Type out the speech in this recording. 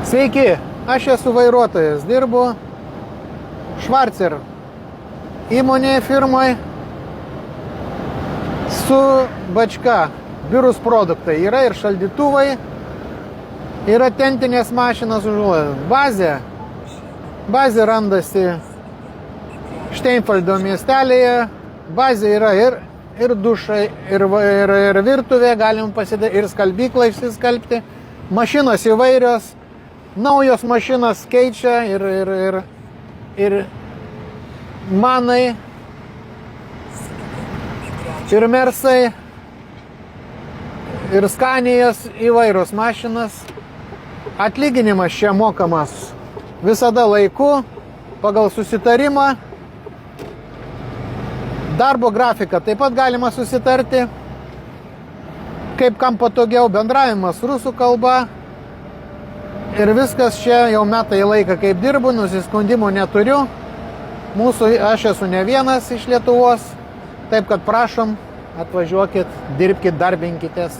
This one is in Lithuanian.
Sveiki, aš esu vairuotojas, dirbu Schwarzer įmonėje firmoje su Bačka, biurus produktai. Yra ir šaldytuvai, yra tentinės mašinos užuolaida. Bazė randasi Steinfeldo miestelėje. Bazė yra ir dušai, ir virtuvė, galim pasidėti, ir skalbyklą išsiskalbti. Mašinos įvairios, naujos mašinos keičia ir manai, ir mersai, ir skanijos įvairios mašinos. Atlyginimas čia mokamas visada laiku, pagal susitarimą. Darbo grafiką taip pat galima susitarti, kaip kam patogiau, bendravimas rusų kalba. Ir viskas čia jau metai laiką kaip dirbu, nusiskundimų neturiu. Aš esu ne vienas iš Lietuvos, taip kad prašom, atvažiuokit, dirbkit, darbinkitės.